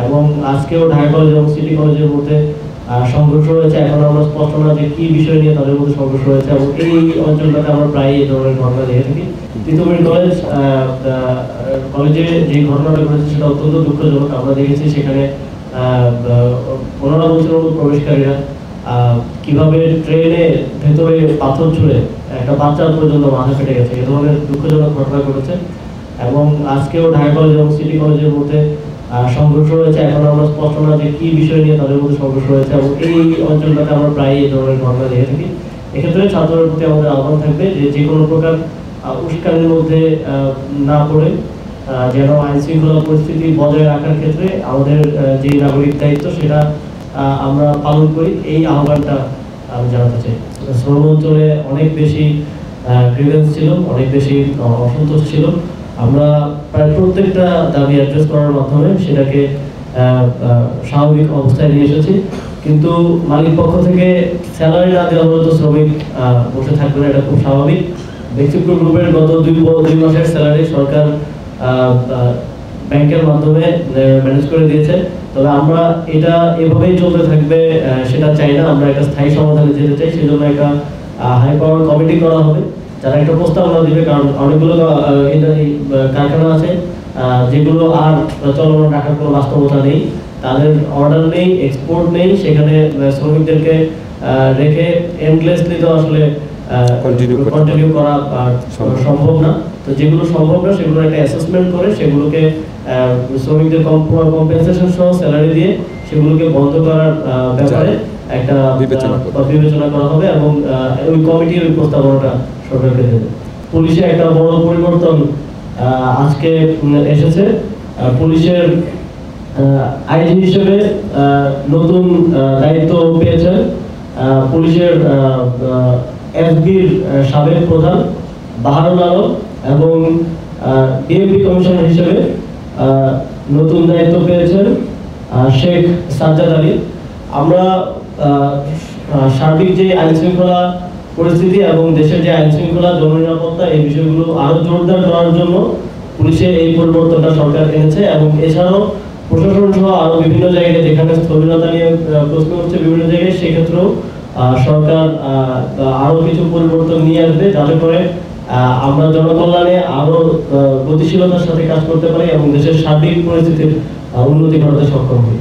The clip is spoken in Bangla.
এবং আজকেও ঢাকা কলেজ এবং সিটি কলেজের মধ্যে সংঘর্ষ হয়েছে। এখন আমরা স্পষ্ট না যে কি বিষয় নিয়ে তাদের মধ্যে সংঘর্ষ হয়েছে, এবং এই অঞ্চলটাতে আমরা প্রায় এই ধরনের ঘটনা দেখে থাকি। তিতুমির কলেজে যে ঘটনাটা ঘটেছে সেটা অত্যন্ত দুঃখজনক। আমরা দেখেছি সেখানে 15 বছরের প্রবেশকারীরা কিভাবে ট্রেনের ভেতরে পাথর ছুঁড়ে একটা বাচ্চার পর্যন্ত মাথা ফেটে গেছে। এ ধরনের দুঃখজনক ঘটনা ঘটেছে। এবং আজকেও ঢাকা কলেজ এবং সিটি কলেজের মধ্যে সংঘর্ষ হয়েছে। এখন আমরা স্পষ্ট না যে কি বিষয় নিয়ে তাদের মধ্যে সংঘর্ষ হয়েছে, এবং এই অঞ্চলটাতে আমরা প্রায় এই ধরনের ঘটনা দেখে থাকি। এক্ষেত্রে ছাত্রদের প্রতি আমাদের আহ্বান থাকবে যে যে কোনো প্রকার উস্কানির মধ্যে না পড়ে যেন আইন শৃঙ্খলা পরিস্থিতি বজায় রাখার ক্ষেত্রে আমাদের যে নাগরিক দায়িত্ব সেটা আমরা পালন করি, এই আহ্বানটা আমি জানাতে চাই। শ্রম অঞ্চলে অনেক বেশি গ্রিভেন্স ছিল, অনেক বেশি অসন্তোষ ছিল। আমরা প্রায় প্রত্যেকটা দাবি অ্যাড্রেস করার মাধ্যমে সেটাকে স্বাভাবিক অবস্থায় নিয়ে এসেছি। কিন্তু মালিক পক্ষ থেকে স্যালারি না দেওয়া হলে তো শ্রমিক বসে থাকবে না, এটা খুব স্বাভাবিক। ব্যক্তিগত গ্রুপের গত 2 মাসের স্যালারি সরকার ব্যাংকের মাধ্যমে ম্যানেজ করে দিয়েছে। তবে আমরা এটা এভাবেই চলতে থাকবে সেটা চাই না, আমরা একটা স্থায়ী সমাধানে যেতে চাই। সেজন্য একটা হাই পাওয়ার কমিটি করা হবে, যারা একটা প্রস্তাবনা দিবে। কারণ অনেকগুলো কারখানা আছে যেগুলো আর চলমান রাখার কোনো বাস্তবতা নেই, তাদের অর্ডার নেই, এক্সপোর্ট নেই, সেখানে শ্রমিকদেরকে রেখে এন্ডলেসলি তো আসলে কন্টিনিউ করা সম্ভব না। তো যেগুলো সম্ভব না সেগুলো একটা অ্যাসেসমেন্ট করে সেগুলোকে শ্রমিকদের কম্পেনসেশন সহ স্যালারি দিয়ে সেগুলোকে বন্ধ করার ব্যাপারে একটা বিবেচনা করা হবে, এবং ওই কমিটির ওই প্রস্তাবনাটা সরকারকে দেবে। পুলিশে একটা বড় পরিবর্তন আজকে এসেছে। পুলিশের আইজি হিসেবে নতুন দায়িত্ব পেয়েছেন পুলিশের এসবির সাবেক প্রধান বাহারুল আলম, এবং ডিএমপি কমিশনার হিসেবে নতুন দায়িত্ব পেয়েছেন শেখ সাজ্জাদ আলী। আমরা সার্বিক যে আইন শৃঙ্খলা পরিস্থিতি এবং দেশের যে আইন শৃঙ্খলা, জননিরাপত্তা, এই বিষয়গুলো আরো জোরদার করার জন্য পুলিশের এই পরিবর্তনটা সরকার এনেছে। এবং এছাড়াও প্রশাসন সহ আরো বিভিন্ন জায়গায় যেখানে স্থবিরতা নিয়ে প্রশ্ন হচ্ছে বিভিন্ন জায়গায়, সেক্ষেত্রেও সরকার আরো কিছু পরিবর্তন নিয়ে আসবে, যাতে করে আমরা জনকল্যাণে আরো গতিশীলতার সাথে কাজ করতে পারি এবং দেশের সার্বিক পরিস্থিতির উন্নতি করতে সক্ষম হই।